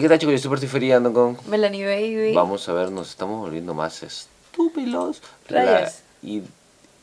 ¿Qué tal, chicos? Yo súper estoy feriando con... Melanie Baby. Vamos a ver, nos estamos volviendo más estúpidos. Rayos.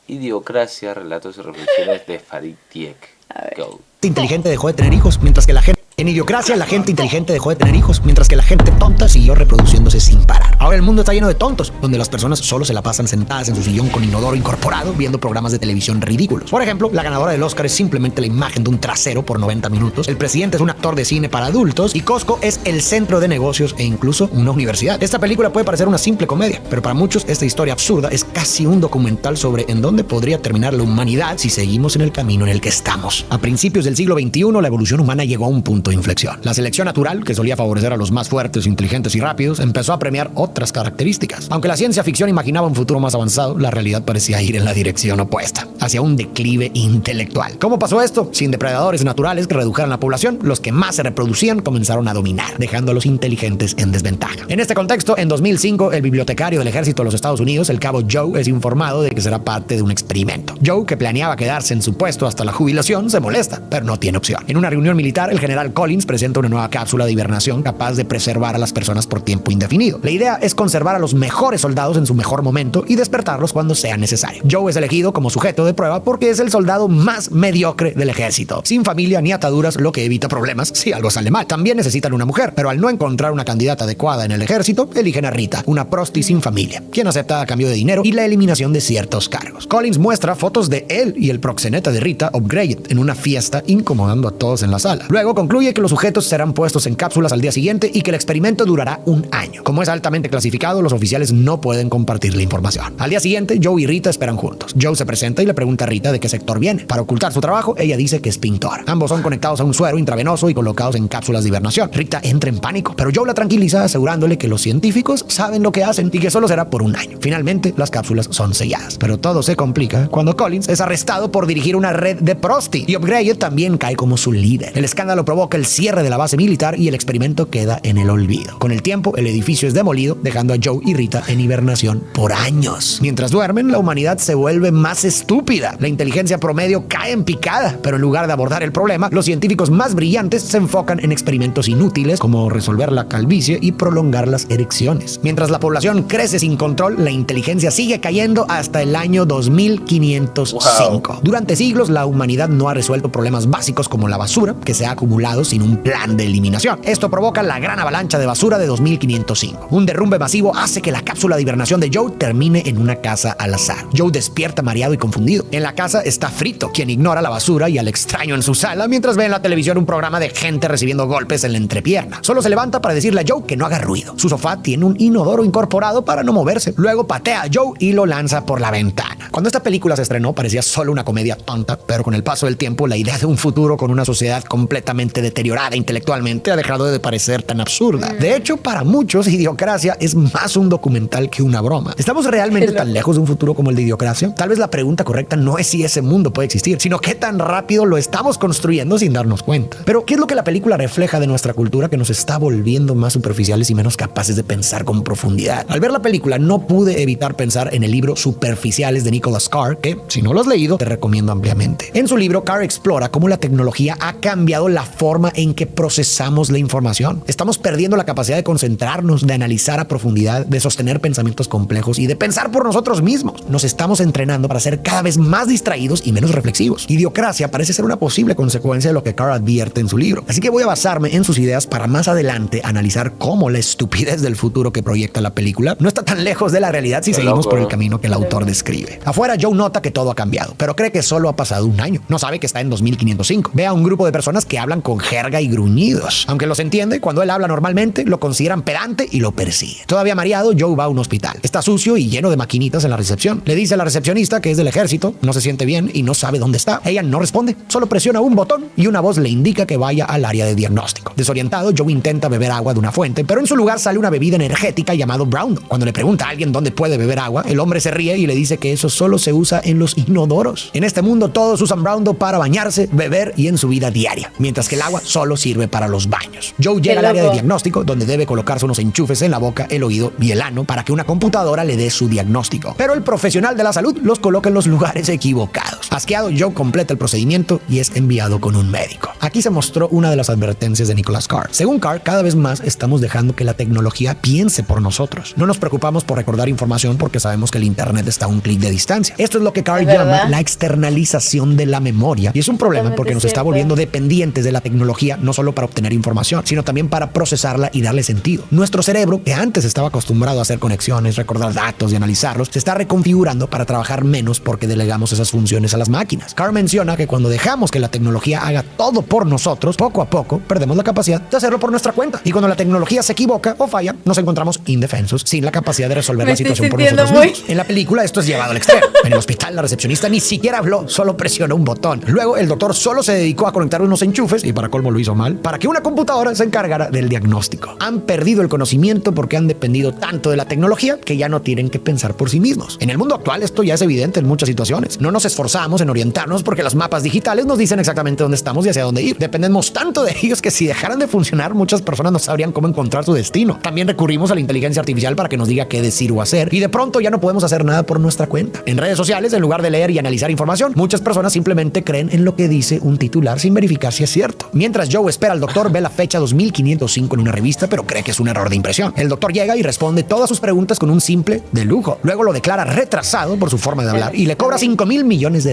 Idiocracia, relatos y reflexiones de Farid Diek. A ver. Go. Inteligente dejó de tener hijos, mientras que la gente... En Idiocracia, la gente inteligente dejó de tener hijos, mientras que la gente tonta siguió reproduciéndose sin parar. Ahora el mundo está lleno de tontos, donde las personas solo se la pasan sentadas en su sillón con inodoro incorporado viendo programas de televisión ridículos. Por ejemplo, la ganadora del Oscar es simplemente la imagen de un trasero por 90 minutos, el presidente es un actor de cine para adultos y Costco es el centro de negocios e incluso una universidad. Esta película puede parecer una simple comedia, pero para muchos esta historia absurda es casi un documental sobre en dónde podría terminar la humanidad si seguimos en el camino en el que estamos. A principios del siglo XXI, la evolución humana llegó a un punto de inflexión. La selección natural, que solía favorecer a los más fuertes, inteligentes y rápidos, empezó a premiar otras características. Aunque la ciencia ficción imaginaba un futuro más avanzado, la realidad parecía ir en la dirección opuesta, hacia un declive intelectual. ¿Cómo pasó esto? Sin depredadores naturales que redujeran la población, los que más se reproducían comenzaron a dominar, dejando a los inteligentes en desventaja. En este contexto, en 2005, el bibliotecario del ejército de los Estados Unidos, el cabo Joe, es informado de que será parte de un experimento. Joe, que planeaba quedarse en su puesto hasta la jubilación, se molesta, pero no tiene opción. En una reunión militar, el general Collins presenta una nueva cápsula de hibernación capaz de preservar a las personas por tiempo indefinido. La idea es conservar a los mejores soldados en su mejor momento y despertarlos cuando sea necesario. Joe es elegido como sujeto de prueba porque es el soldado más mediocre del ejército, sin familia ni ataduras, lo que evita problemas si algo sale mal. También necesitan una mujer, pero al no encontrar una candidata adecuada en el ejército, eligen a Rita, una prosti sin familia, quien acepta a cambio de dinero y la eliminación de ciertos cargos. Collins muestra fotos de él y el proxeneta de Rita, Upgrade, en una fiesta, incomodando a todos en la sala. Luego concluye que los sujetos serán puestos en cápsulas al día siguiente y que el experimento durará un año. Como es altamente clasificado, los oficiales no pueden compartir la información. Al día siguiente, Joe y Rita esperan juntos. Joe se presenta y le pregunta a Rita de qué sector viene. Para ocultar su trabajo, ella dice que es pintora. Ambos son conectados a un suero intravenoso y colocados en cápsulas de hibernación. Rita entra en pánico, pero Joe la tranquiliza asegurándole que los científicos saben lo que hacen y que solo será por un año. Finalmente, las cápsulas son selladas. Pero todo se complica cuando Collins es arrestado por dirigir una red de prosti y Upgrade también cae como su líder. El escándalo provoca el cierre de la base militar y el experimento queda en el olvido. Con el tiempo, el edificio es demolido, dejando a Joe y Rita en hibernación por años. Mientras duermen, la humanidad se vuelve más estúpida. La inteligencia promedio cae en picada, pero en lugar de abordar el problema, los científicos más brillantes se enfocan en experimentos inútiles como resolver la calvicie y prolongar las erecciones. Mientras la población crece sin control, la inteligencia sigue cayendo hasta el año 2505. Wow. Durante siglos, la humanidad no ha resuelto problemas básicos como la basura, que se ha acumulado sin un plan de eliminación. Esto provoca la gran avalancha de basura de 2505. Un derrumbe masivo hace que la cápsula de hibernación de Joe termine en una casa al azar. Joe despierta mareado y confundido. En la casa está Frito, quien ignora la basura y al extraño en su sala mientras ve en la televisión un programa de gente recibiendo golpes en la entrepierna. Solo se levanta para decirle a Joe que no haga ruido. Su sofá tiene un inodoro incorporado para no moverse. Luego patea a Joe y lo lanza por la ventana. Cuando esta película se estrenó parecía solo una comedia tonta, pero con el paso del tiempo la idea de un futuro con una sociedad completamente deteriorada intelectualmente ha dejado de parecer tan absurda. De hecho, para muchos, Idiocracia es más un documental que una broma. ¿Estamos realmente tan lejos de un futuro como el de Idiocracia? Tal vez la pregunta correcta no es si ese mundo puede existir, sino qué tan rápido lo estamos construyendo sin darnos cuenta. Pero, ¿qué es lo que la película refleja de nuestra cultura que nos está volviendo más superficiales y menos capaces de pensar con profundidad? Al ver la película, no pude evitar pensar en el libro Superficiales de Nicholas Carr, que, si no lo has leído, te recomiendo ampliamente. En su libro, Carr explora cómo la tecnología ha cambiado la forma en que procesamos la información. Estamos perdiendo la capacidad de concentrarnos, de analizar a profundidad, de sostener pensamientos complejos y de pensar por nosotros mismos. Nos estamos entrenando para ser cada vez más distraídos y menos reflexivos. Idiocracia parece ser una posible consecuencia de lo que Carr advierte en su libro. Así que voy a basarme en sus ideas para más adelante analizar cómo la estupidez del futuro que proyecta la película no está tan lejos de la realidad si seguimos por el camino que el autor describe. Afuera, Joe nota que todo ha cambiado, pero cree que solo ha pasado un año. No sabe que está en 2505. Ve a un grupo de personas que hablan con jerga y gruñidos. Aunque los entiende, cuando él habla normalmente, lo consideran pedante y lo persigue. Todavía mareado, Joe va a un hospital. Está sucio y lleno de maquinitas en la recepción. Le dice a la recepcionista que es del ejército, no se siente bien y no sabe dónde está. Ella no responde, solo presiona un botón y una voz le indica que vaya al área de diagnóstico. Desorientado, Joe intenta beber agua de una fuente, pero en su lugar sale una bebida energética llamado Brown. Cuando le pregunta a alguien dónde puede beber agua, el hombre se ríe y le dice que eso solo se usa en los inodoros. En este mundo todos usan Brown para bañarse, beber y en su vida diaria, mientras que el agua solo sirve para los baños. Joe llega al área de diagnóstico, donde debe colocarse unos enchufes en la boca, el oído y el ano para que una computadora le dé su diagnóstico. Pero el profesional de la salud los coloca en los lugares lugares equivocados. Asqueado, Joe completa el procedimiento y es enviado con un médico. Aquí se mostró una de las advertencias de Nicholas Carr. Según Carr, cada vez más estamos dejando que la tecnología piense por nosotros. No nos preocupamos por recordar información porque sabemos que el internet está a un clic de distancia. Esto es lo que Carr llama la externalización de la memoria. Y es un problema porque nos está volviendo dependientes de la tecnología, no solo para obtener información, sino también para procesarla y darle sentido. Nuestro cerebro, que antes estaba acostumbrado a hacer conexiones, recordar datos y analizarlos, se está reconfigurando para trabajar menos porque delegamos esas funciones a las máquinas. Carr menciona que cuando dejamos que la tecnología haga todo por nosotros, poco a poco perdemos la capacidad de hacerlo por nuestra cuenta. Y cuando la tecnología se equivoca o falla, nos encontramos indefensos, sin la capacidad de resolver la situación por nosotros mismos. En la película esto es llevado al extremo. En el hospital la recepcionista ni siquiera habló, solo presionó un botón. Luego el doctor solo se dedicó a conectar unos enchufes, y para colmo lo hizo mal, para que una computadora se encargara del diagnóstico. Han perdido el conocimiento porque han dependido tanto de la tecnología que ya no tienen que pensar por sí mismos. En el mundo actual esto ya es evidente en muchas situaciones. No nos esforzamos en orientarnos porque los mapas digitales nos dicen exactamente dónde estamos y hacia dónde ir. Dependemos tanto de ellos que si dejaran de funcionar, muchas personas no sabrían cómo encontrar su destino. También recurrimos a la inteligencia artificial para que nos diga qué decir o hacer, y de pronto ya no podemos hacer nada por nuestra cuenta. En redes sociales, en lugar de leer y analizar información, muchas personas simplemente creen en lo que dice un titular sin verificar si es cierto. Mientras Joe espera al doctor, ve la fecha 2505 en una revista, pero cree que es un error de impresión. El doctor llega y responde todas sus preguntas con un simple de lujo. Luego lo declara retrasado por su forma de hablar y le cobra $5,000 millones.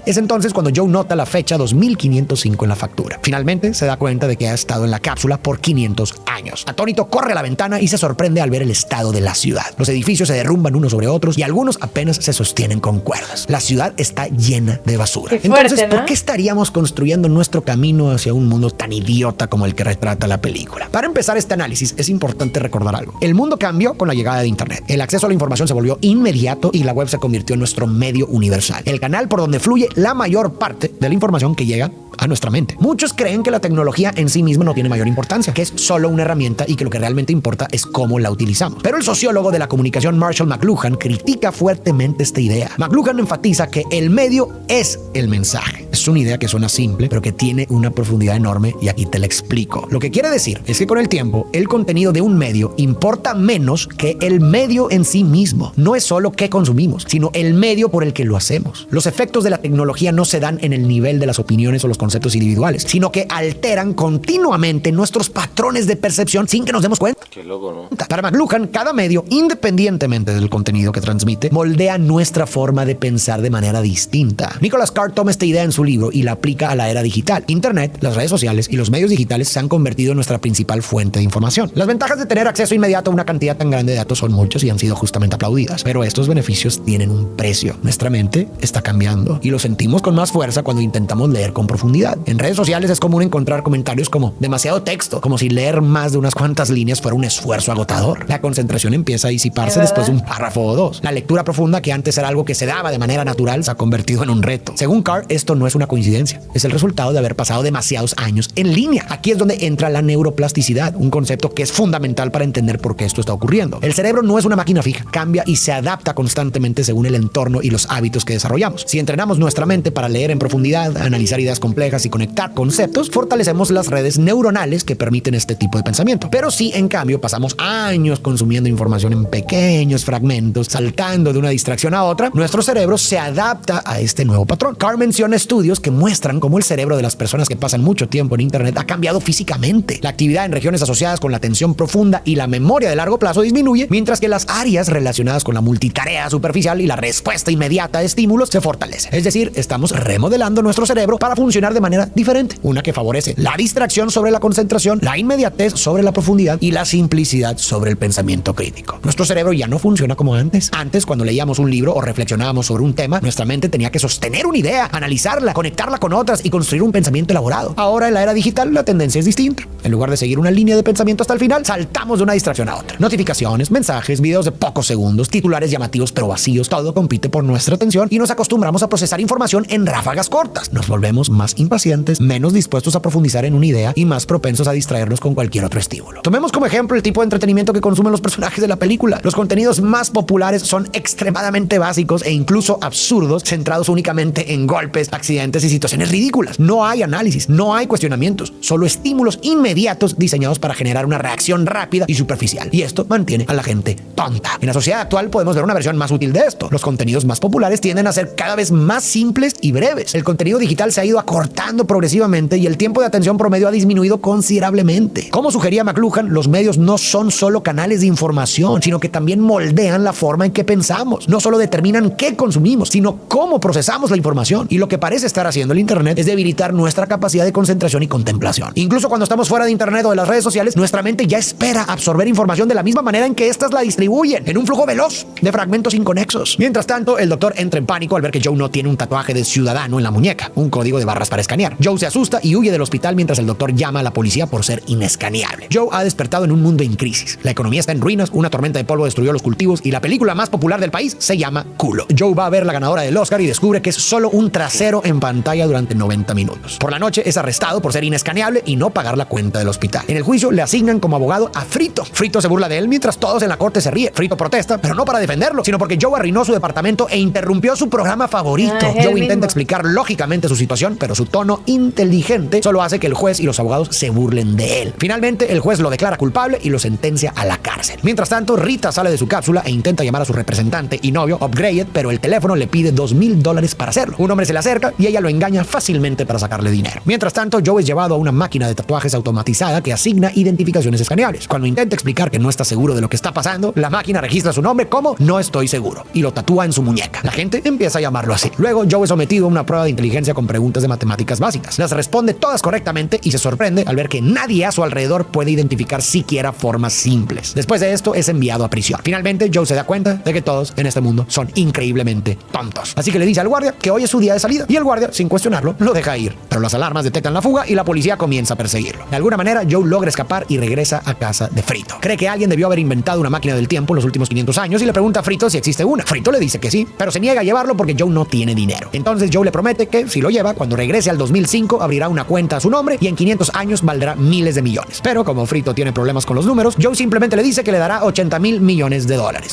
Es entonces cuando Joe nota la fecha 2505 en la factura. Finalmente se da cuenta de que ha estado en la cápsula por 500 años. Atónito, corre a la ventana y se sorprende al ver el estado de la ciudad. Los edificios se derrumban unos sobre otros y algunos apenas se sostienen con cuerdas. La ciudad está llena de basura. Qué fuerte, Entonces, ¿no? ¿por qué estaríamos construyendo nuestro camino hacia un mundo tan idiota como el que retrata la película? Para empezar este análisis es importante recordar algo. El mundo cambió con la llegada de Internet. El acceso a la información se volvió inmediato y la web se convirtió en nuestro medio universal, el canal por donde fluye la mayor parte de la información que llega a nuestra mente. Muchos creen que la tecnología en sí misma no tiene mayor importancia, que es solo una herramienta y que lo que realmente importa es cómo la utilizamos. Pero el sociólogo de la comunicación Marshall McLuhan critica fuertemente esta idea. McLuhan enfatiza que el medio es el mensaje. Es una idea que suena simple, pero que tiene una profundidad enorme, y aquí te la explico. Lo que quiere decir es que con el tiempo, el contenido de un medio importa menos que el medio en sí mismo. No es solo qué consumimos, sino el medio por el que lo hacemos. Los efectos de la tecnología no se dan en el nivel de las opiniones o los conceptos individuales, sino que alteran continuamente nuestros patrones de percepción sin que nos demos cuenta. Qué loco, ¿no? Para McLuhan, cada medio, independientemente del contenido que transmite, moldea nuestra forma de pensar de manera distinta. Nicholas Carr toma esta idea en su libro y la aplica a la era digital. Internet, las redes sociales y los medios digitales se han convertido en nuestra principal fuente de información. Las ventajas de tener acceso inmediato a una cantidad tan grande de datos son muchas y han sido justamente aplaudidas, pero estos beneficios tienen un precio. Nuestra mente está cambiando y lo sentimos con más fuerza cuando intentamos leer con profundidad. En redes sociales es común encontrar comentarios como demasiado texto, como si leer más de unas cuantas líneas fuera un esfuerzo agotador. La concentración empieza a disiparse después de un párrafo o dos. La lectura profunda, que antes era algo que se daba de manera natural, se ha convertido en un reto. Según Carr, esto no es una coincidencia, es el resultado de haber pasado demasiados años en línea. Aquí es donde entra la neuroplasticidad, un concepto que es fundamental para entender por qué esto está ocurriendo. El cerebro no es una máquina fija, cambia y se adapta constantemente según el entorno y los hábitos que desarrollamos. Si entrenamos nuestra mente para leer en profundidad, analizar ideas complejas y conectar conceptos, fortalecemos las redes neuronales que permiten este tipo de pensamiento. Pero si en cambio pasamos años consumiendo información en pequeños fragmentos, saltando de una distracción a otra, nuestro cerebro se adapta a este nuevo patrón. Carr menciona estudios que muestran cómo el cerebro de las personas que pasan mucho tiempo en Internet ha cambiado físicamente. La actividad en regiones asociadas con la atención profunda y la memoria de largo plazo disminuye, mientras que las áreas relacionadas con la multitarea superficial y la respuesta inmediata a estímulos se fortalecen. Es decir, estamos remodelando nuestro cerebro para funcionar de manera diferente, una que favorece la distracción sobre la concentración, la inmediatez sobre la profundidad y la simplicidad sobre el pensamiento crítico. Nuestro cerebro ya no funciona como antes. Antes, cuando leíamos un libro o reflexionábamos sobre un tema, nuestra mente tenía que sostener una idea, analizarla, conectarla con otras y construir un pensamiento elaborado. Ahora, en la era digital, la tendencia es distinta. En lugar de seguir una línea de pensamiento hasta el final, saltamos de una distracción a otra. Notificaciones, mensajes, videos de pocos segundos, titulares llamativos pero vacíos, todo compite por nuestra atención y nos acostumbramos a procesar información en ráfagas cortas. Nos volvemos más impacientes, menos dispuestos a profundizar en una idea y más propensos a distraernos con cualquier otro estímulo. Tomemos como ejemplo el tipo de entretenimiento que consumen los personajes de la película. Los contenidos más populares son extremadamente básicos e incluso absurdos, centrados únicamente en golpes, accidentes y situaciones ridículas. No hay análisis, no hay cuestionamientos, solo estímulos inmediatos diseñados para generar una reacción rápida y superficial. Y esto mantiene a la gente tonta. En la sociedad actual podemos ver una versión más útil de esto. Los contenidos más populares tienen tienden a ser cada vez más simples y breves. El contenido digital se ha ido acortando progresivamente y el tiempo de atención promedio ha disminuido considerablemente. Como sugería McLuhan, los medios no son solo canales de información, sino que también moldean la forma en que pensamos. No solo determinan qué consumimos, sino cómo procesamos la información. Y lo que parece estar haciendo el Internet es debilitar nuestra capacidad de concentración y contemplación. Incluso cuando estamos fuera de Internet o de las redes sociales, nuestra mente ya espera absorber información de la misma manera en que éstas la distribuyen, en un flujo veloz de fragmentos inconexos. Mientras tanto, el doctor entra en pánico al ver que Joe no tiene un tatuaje de ciudadano en la muñeca, un código de barras para escanear. Joe se asusta y huye del hospital mientras el doctor llama a la policía por ser inescaneable. Joe ha despertado en un mundo en crisis. La economía está en ruinas, una tormenta de polvo destruyó los cultivos y la película más popular del país se llama Culo. Joe va a ver la ganadora del Oscar y descubre que es solo un trasero en pantalla durante 90 minutos. Por la noche es arrestado por ser inescaneable y no pagar la cuenta del hospital. En el juicio le asignan como abogado a Frito. Frito se burla de él mientras todos en la corte se ríen. Frito protesta, pero no para defenderlo, sino porque Joe arruinó su departamento e interrumpió su programa favorito. Joe intenta explicar lógicamente su situación, pero su tono inteligente solo hace que el juez y los abogados se burlen de él. Finalmente, el juez lo declara culpable y lo sentencia a la cárcel. Mientras tanto, Rita sale de su cápsula e intenta llamar a su representante y novio, Upgraded, pero el teléfono le pide $2,000 para hacerlo. Un hombre se le acerca y ella lo engaña fácilmente para sacarle dinero. Mientras tanto, Joe es llevado a una máquina de tatuajes automatizada que asigna identificaciones escaneables. Cuando intenta explicar que no está seguro de lo que está pasando, la máquina registra su nombre como "no estoy seguro" y lo tatúa en su muñeca. La gente empieza a llamarlo así. Luego, Joe es sometido a una prueba de inteligencia con preguntas de matemáticas básicas. Las responde todas correctamente y se sorprende al ver que nadie a su alrededor puede identificar siquiera formas simples. Después de esto, es enviado a prisión. Finalmente, Joe se da cuenta de que todos en este mundo son increíblemente tontos. Así que le dice al guardia que hoy es su día de salida y el guardia, sin cuestionarlo, lo deja ir. Pero las alarmas detectan la fuga y la policía comienza a perseguirlo. De alguna manera, Joe logra escapar y regresa a casa de Frito. Cree que alguien debió haber inventado una máquina del tiempo en los últimos 500 años y le pregunta a Frito si existe una. Frito le dice que sí, pero se niega a llevarlo porque Joe no tiene dinero. Entonces Joe le promete que si lo lleva, cuando regrese al 2005, abrirá una cuenta a su nombre y en 500 años valdrá miles de millones. Pero como Frito tiene problemas con los números, Joe simplemente le dice que le dará $80,000 millones.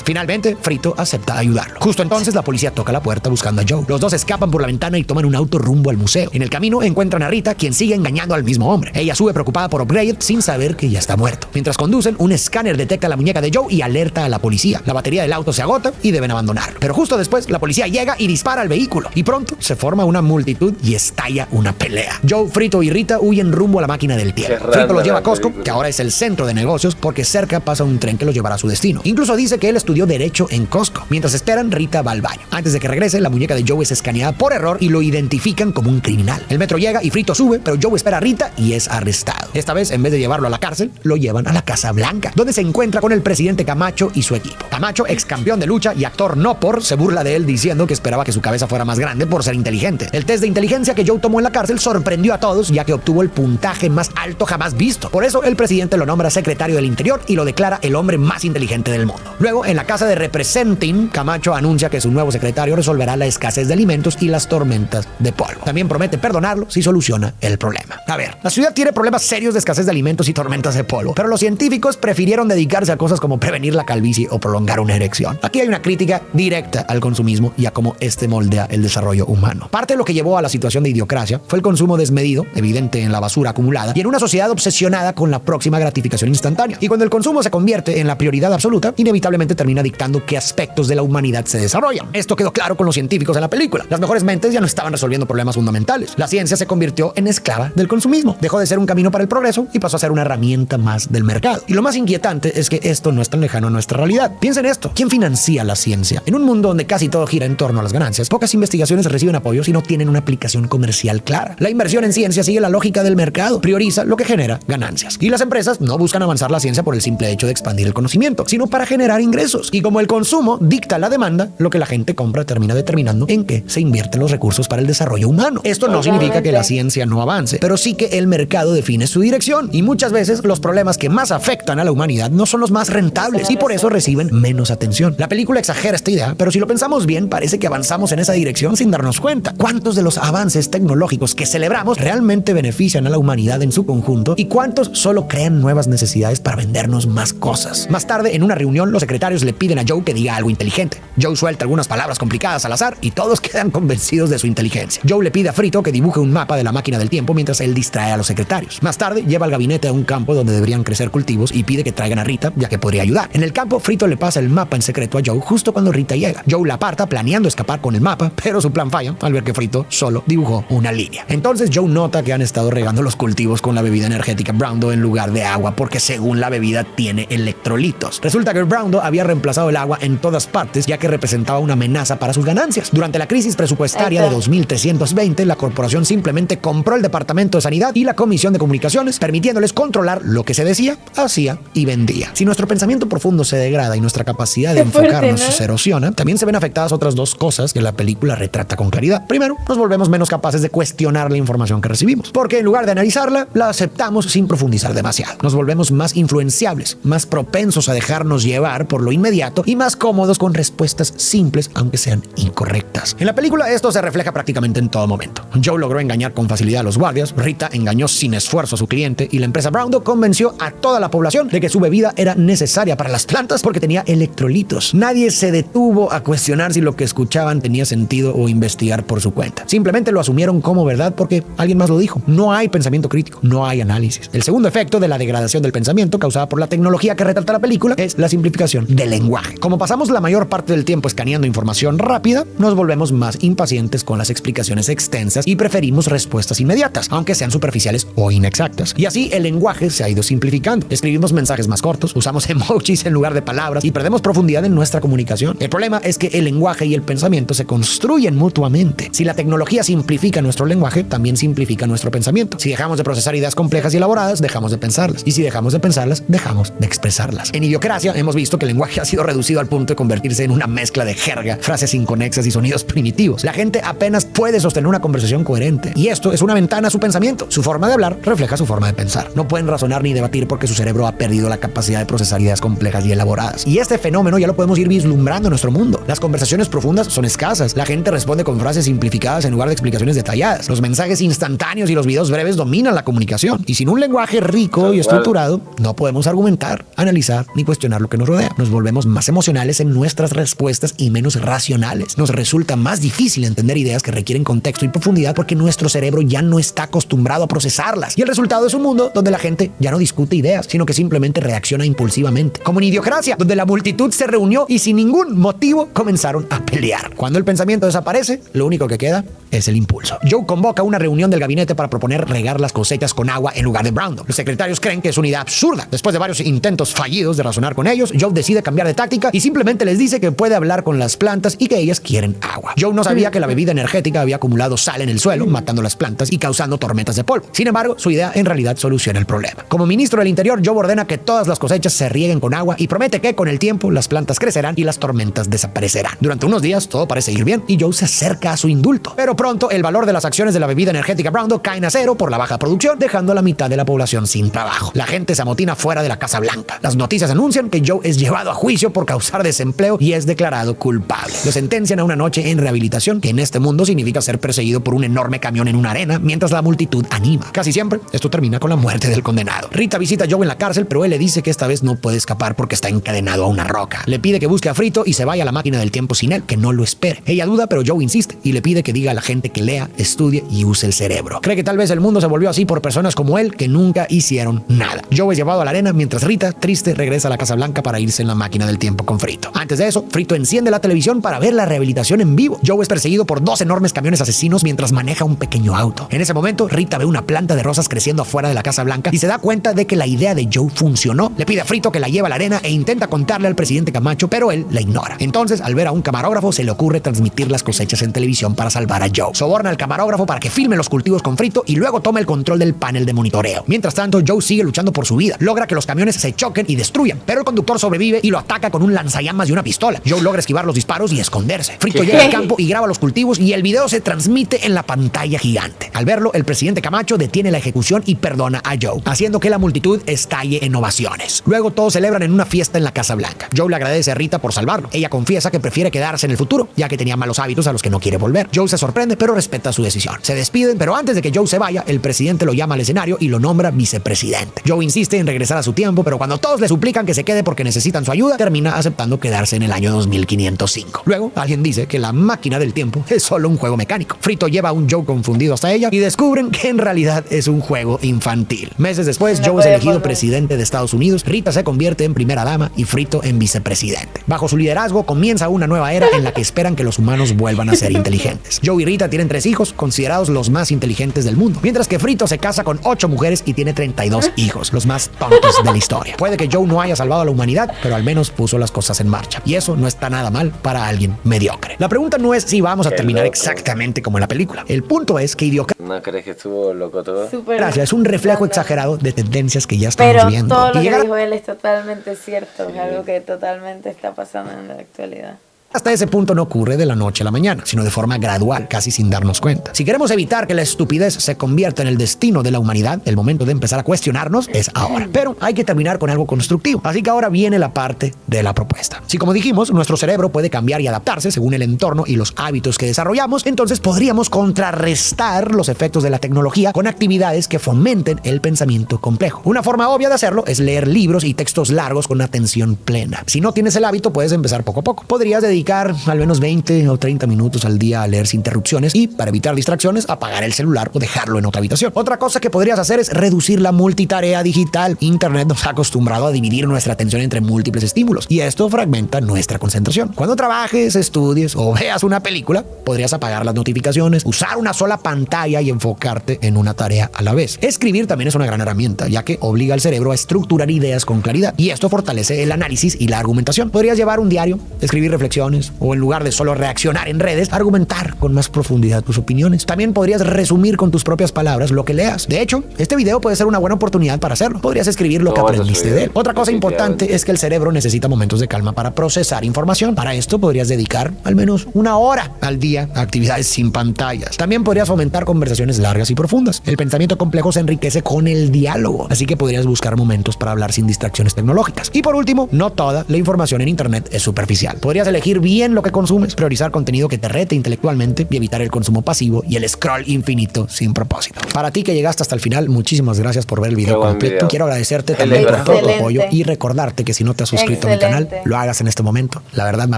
Finalmente, Frito acepta ayudarlo. Justo entonces, la policía toca la puerta buscando a Joe. Los dos escapan por la ventana y toman un auto rumbo al museo. En el camino encuentran a Rita, quien sigue engañando al mismo hombre. Ella sube preocupada por Upgrade sin saber que ya está muerto. Mientras conducen, un escáner detecta la muñeca de Joe y alerta a la policía. La batería del auto se agota y deben abandonarlo. Pero justo después, la policía llega y dispara al vehículo. Y pronto se forma una multitud y estalla una pelea. Joe, Frito y Rita huyen rumbo a la máquina del tiempo. Frito los lleva a Costco, que ahora es el centro de negocios, porque cerca pasa un tren que los llevará a su destino. Incluso dice que él estudió Derecho en Costco. Mientras esperan, Rita va al baño. Antes de que regrese, la muñeca de Joe es escaneada por error y lo identifican como un criminal. El metro llega y Frito sube, pero Joe espera a Rita y es arrestado. Esta vez, en vez de llevarlo a la cárcel, lo llevan a la Casa Blanca, donde se encuentra con el presidente Camacho y su equipo. Camacho, ex campeón de lucha y actor no por, se burla de él diciendo que esperaba que su cabeza fuera más grande por ser inteligente. El test de inteligencia que Joe tomó en la cárcel sorprendió a todos, ya que obtuvo el puntaje más alto jamás visto. Por eso, el presidente lo nombra secretario del Interior y lo declara el hombre más inteligente del mundo. Luego, en la casa de Representing, Camacho anuncia que su nuevo secretario resolverá la escasez de alimentos y las tormentas de polvo. También promete perdonarlo si soluciona el problema. A ver, la ciudad tiene problemas serios de escasez de alimentos y tormentas de polvo, pero los científicos prefirieron dedicarse a cosas como prevenir la calvicie o prolongar una erección. Aquí hay una crítica directa al consumismo y a cómo este moldea el desarrollo humano. Parte de lo que llevó a la situación de idiocracia fue el consumo desmedido, evidente en la basura acumulada, y en una sociedad obsesionada con la próxima gratificación instantánea. Y cuando el consumo se convierte en la prioridad absoluta, inevitablemente termina dictando qué aspectos de la humanidad se desarrollan. Esto quedó claro con los científicos en la película. Las mejores mentes ya no estaban resolviendo problemas fundamentales. La ciencia se convirtió en esclava del consumismo. Dejó de ser un camino para el progreso y pasó a ser una herramienta más del mercado. Y lo más inquietante es que esto no es tan lejano a nuestra realidad. Piensen esto. ¿Quién financia la ciencia? En un mundo donde casi todo gira en torno a las ganancias, pocas investigaciones reciben apoyos y no tienen una aplicación comercial clara. La inversión en ciencia sigue la lógica del mercado. Prioriza lo que genera ganancias. Y las empresas no buscan avanzar la ciencia por el simple hecho de expandir el conocimiento, sino para generar ingresos. Y como el consumo dicta la demanda, lo que la gente compra termina determinando en qué se invierten los recursos para el desarrollo humano. Esto no significa que la ciencia no avance, pero sí que el mercado define su dirección. Y muchas veces los problemas que más afectan a la humanidad no son los más rentables y por eso reciben menos atención. La película exagera esta idea, pero si lo pensamos bien, parece que avanzamos en esa dirección sin darnos cuenta. ¿Cuántos de los avances tecnológicos que celebramos realmente benefician a la humanidad en su conjunto y cuántos solo crean nuevas necesidades para vendernos más cosas? Más tarde, en una reunión, los secretarios le piden a Joe que diga algo inteligente. Joe suelta algunas palabras complicadas al azar y todos quedan convencidos de su inteligencia. Joe le pide a Frito que dibuje un mapa de la máquina del tiempo mientras él distrae a los secretarios. Más tarde, lleva al gabinete a un campo donde deberían crecer cultivos y pide que traigan a Rita, ya que podría ayudar. En el campo, Frito le pasa el mapa en secreto a Joe justo cuando Rita llega. Joe la aparta, planea planeando escapar con el mapa, pero su plan falla al ver que Frito solo dibujó una línea. Entonces Joe nota que han estado regando los cultivos con la bebida energética Broundo en lugar de agua, porque según la bebida tiene electrolitos. Resulta que Broundo había reemplazado el agua en todas partes, ya que representaba una amenaza para sus ganancias. Durante la crisis presupuestaria de 2320, la corporación simplemente compró el Departamento de Sanidad y la Comisión de Comunicaciones, permitiéndoles controlar lo que se decía, hacía y vendía. Si nuestro pensamiento profundo se degrada y nuestra capacidad de enfocarnos se erosiona, también se ven afectadas otras dos cosas que la película retrata con claridad. Primero, nos volvemos menos capaces de cuestionar la información que recibimos, porque en lugar de analizarla, la aceptamos sin profundizar demasiado. Nos volvemos más influenciables, más propensos a dejarnos llevar por lo inmediato y más cómodos con respuestas simples, aunque sean incorrectas. En la película esto se refleja prácticamente en todo momento. Joe logró engañar con facilidad a los guardias, Rita engañó sin esfuerzo a su cliente y la empresa Broundo convenció a toda la población de que su bebida era necesaria para las plantas porque tenía electrolitos. Nadie se detuvo a cuestionar si lo que escuchaban tenía sentido o investigar por su cuenta. Simplemente lo asumieron como verdad porque alguien más lo dijo. No hay pensamiento crítico, no hay análisis. El segundo efecto de la degradación del pensamiento causada por la tecnología que retrata la película es la simplificación del lenguaje. Como pasamos la mayor parte del tiempo escaneando información rápida, nos volvemos más impacientes con las explicaciones extensas y preferimos respuestas inmediatas, aunque sean superficiales o inexactas. Y así el lenguaje se ha ido simplificando. Escribimos mensajes más cortos, usamos emojis en lugar de palabras y perdemos profundidad en nuestra comunicación. El problema es que el lenguaje y el pensamiento se construyen mutuamente. Si la tecnología simplifica nuestro lenguaje, también simplifica nuestro pensamiento. Si dejamos de procesar ideas complejas y elaboradas, dejamos de pensarlas. Y si dejamos de pensarlas, dejamos de expresarlas. En Idiocracia hemos visto que el lenguaje ha sido reducido al punto de convertirse en una mezcla de jerga, frases inconexas y sonidos primitivos. La gente apenas puede sostener una conversación coherente. Y esto es una ventana a su pensamiento. Su forma de hablar refleja su forma de pensar. No pueden razonar ni debatir porque su cerebro ha perdido la capacidad de procesar ideas complejas y elaboradas. Y este fenómeno ya lo podemos ir vislumbrando en nuestro mundo. Las conversaciones profundas son escasas. La gente responde con frases simplificadas en lugar de explicaciones detalladas. Los mensajes instantáneos y los videos breves dominan la comunicación. Y sin un lenguaje rico y estructurado, no podemos argumentar, analizar ni cuestionar lo que nos rodea. Nos volvemos más emocionales en nuestras respuestas y menos racionales. Nos resulta más difícil entender ideas que requieren contexto y profundidad porque nuestro cerebro ya no está acostumbrado a procesarlas. Y el resultado es un mundo donde la gente ya no discute ideas, sino que simplemente reacciona impulsivamente. Como en Idiocracia, donde la multitud se reunió y sin ningún motivo comenzaron a pelear. Cuando el pensamiento desaparece, lo único que queda es el impulso. Joe convoca una reunión del gabinete para proponer regar las cosechas con agua en lugar de Broundo. Los secretarios creen que es una idea absurda. Después de varios intentos fallidos de razonar con ellos, Joe decide cambiar de táctica y simplemente les dice que puede hablar con las plantas y que ellas quieren agua. Joe no sabía que la bebida energética había acumulado sal en el suelo, matando las plantas y causando tormentas de polvo. Sin embargo, su idea en realidad soluciona el problema. Como ministro del Interior, Joe ordena que todas las cosechas se rieguen con agua y promete que con el tiempo las plantas crecerán y las tormentas desaparecerán. Durante unos días todo parece ir bien y Joe se acerca a su indulto. Pero pronto el valor de las acciones de la bebida energética Broundo caen a cero por la baja producción, dejando a la mitad de la población sin trabajo. La gente se amotina fuera de la Casa Blanca. Las noticias anuncian que Joe es llevado a juicio por causar desempleo y es declarado culpable. Lo sentencian a una noche en rehabilitación, que en este mundo significa ser perseguido por un enorme camión en una arena mientras la multitud anima. Casi siempre esto termina con la muerte del condenado. Rita visita a Joe en la cárcel, pero él le dice que esta vez no puede escapar porque está encadenado a una roca. Le pide que busque a Frito y se vaya a la máquina del tiempo sin él, que no lo espere. Ella duda, pero Joe insiste y le pide que diga a la gente que lea, estudie y use el cerebro. Cree que tal vez el mundo se volvió así por personas como él que nunca hicieron nada. Joe es llevado a la arena mientras Rita, triste, regresa a la Casa Blanca para irse en la máquina del tiempo con Frito. Antes de eso, Frito enciende la televisión para ver la rehabilitación en vivo. Joe es perseguido por dos enormes camiones asesinos mientras maneja un pequeño auto. En ese momento, Rita ve una planta de rosas creciendo afuera de la Casa Blanca y se da cuenta de que la idea de Joe funcionó. Le pide a Frito que la lleve a la arena e intenta contarle al presidente Camacho, pero él la ignora. Entonces, al ver a un camarógrafo, se le ocurre transmitir las cosechas en televisión para salvar a Joe. Soborna al camarógrafo para que filme los cultivos con Frito y luego toma el control del panel de monitoreo. Mientras tanto, Joe sigue luchando por su vida. Logra que los camiones se choquen y destruyan, pero el conductor sobrevive y lo ataca con un lanzallamas y una pistola. Joe logra esquivar los disparos y esconderse. Frito llega al campo y graba los cultivos y el video se transmite en la pantalla gigante. Al verlo, el presidente Camacho detiene la ejecución y perdona a Joe, haciendo que la multitud estalle en ovaciones. Luego todos celebran en una fiesta en la Casa Blanca. Joe le agradece a Rita por salvarlo. Ella confiesa que prefiere quedarse en el futuro, ya que tenía malos hábitos a los que no quiere volver. Joe se sorprende, pero respeta su decisión. Se despiden, pero antes de que Joe se vaya, el presidente lo llama al escenario y lo nombra vicepresidente. Joe insiste en regresar a su tiempo, pero cuando todos le suplican que se quede porque necesitan su ayuda, termina aceptando quedarse en el año 2505. Luego, alguien dice que la máquina del tiempo es solo un juego mecánico. Frito lleva a un Joe confundido hasta ella y descubren que en realidad es un juego infantil. Meses después, Joe es elegido presidente de Estados Unidos, Rita se convierte en primera dama y Frito en vicepresidente. Bajo su liderazgo comienza una nueva era en la que esperan que los humanos vuelvan a ser inteligentes. Joe y Rita tienen 3 hijos, considerados los más inteligentes del mundo, mientras que Frito se casa con 8 mujeres y tiene 32 hijos, los más tontos de la historia. Puede que Joe no haya salvado a la humanidad, pero al menos puso las cosas en marcha. Y eso no está nada mal para alguien mediocre. La pregunta no es si vamos a terminar exactamente como en la película. El punto es que Idiocracia ¿No crees que estuvo loco todo? Súper es un reflejo exagerado de tendencias que ya estamos Pero viendo. todo lo Y que llegar dijo él es totalmente cierto, es algo que totalmente está pasando en la actualidad. hasta ese punto no ocurre de la noche a la mañana, sino de forma gradual, casi sin darnos cuenta. Si queremos evitar que la estupidez se convierta en el destino de la humanidad, el momento de empezar a cuestionarnos es ahora. Pero hay que terminar con algo constructivo. Así que ahora viene la parte de la propuesta. Si, como dijimos, nuestro cerebro puede cambiar y adaptarse según el entorno y los hábitos que desarrollamos, entonces podríamos contrarrestar los efectos de la tecnología con actividades que fomenten el pensamiento complejo. Una forma obvia de hacerlo es leer libros y textos largos con atención plena. Si no tienes el hábito, puedes empezar poco a poco. Podrías dedicar al menos 20 o 30 minutos al día a leer sin interrupciones y, para evitar distracciones, apagar el celular o dejarlo en otra habitación. Otra cosa que podrías hacer es reducir la multitarea digital. Internet nos ha acostumbrado a dividir nuestra atención entre múltiples estímulos y esto fragmenta nuestra concentración. Cuando trabajes, estudies o veas una película, podrías apagar las notificaciones, usar una sola pantalla y enfocarte en una tarea a la vez. Escribir también es una gran herramienta, ya que obliga al cerebro a estructurar ideas con claridad y esto fortalece el análisis y la argumentación. Podrías llevar un diario, escribir reflexiones o, en lugar de solo reaccionar en redes, argumentar con más profundidad tus opiniones. También podrías resumir con tus propias palabras lo que leas. De hecho, este video puede ser una buena oportunidad para hacerlo. Podrías escribir lo que aprendiste de él. Otra cosa importante es que el cerebro necesita momentos de calma para procesar información. Para esto podrías dedicar al menos 1 hora al día a actividades sin pantallas. También podrías fomentar conversaciones largas y profundas. El pensamiento complejo se enriquece con el diálogo, así que podrías buscar momentos para hablar sin distracciones tecnológicas. Y por último, no toda la información en internet es superficial. Podrías elegir bien lo que consumes, priorizar contenido que te rete intelectualmente y evitar el consumo pasivo y el scroll infinito sin propósito. Para ti que llegaste hasta el final, muchísimas gracias por ver el video completo. Quiero agradecerte también por todo tu apoyo y recordarte que si no te has suscrito a mi canal, lo hagas en este momento. La verdad me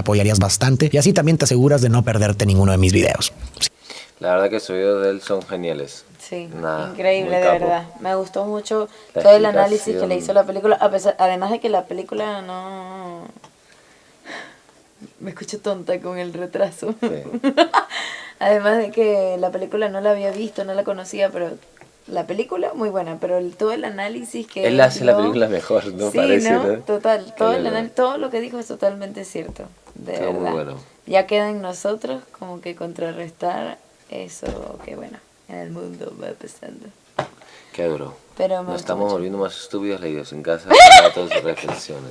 apoyarías bastante y así también te aseguras de no perderte ninguno de mis videos. La verdad que esos videos de él son geniales. Sí, Nah, increíble, muy de capo. verdad. Me gustó mucho La todo el análisis que explicación. le hizo la película, además de que la película no... Me escucho tonta con el retraso. Sí. Además de que la película no la había visto, no la conocía, pero la película muy buena, pero todo el análisis que Él hace la dio- película mejor, ¿no? Sí, Parece, ¿no? ¿no? Total, todo, Qué bueno. todo lo que dijo es totalmente cierto, de Estuvo muy verdad. bueno. Ya queda en nosotros como que contrarrestar eso que bueno, en el mundo va pasando. Qué duro. Pero me Nos gustó estamos mucho. volviendo más estúpidos leídos en casa, datos y reflexiones.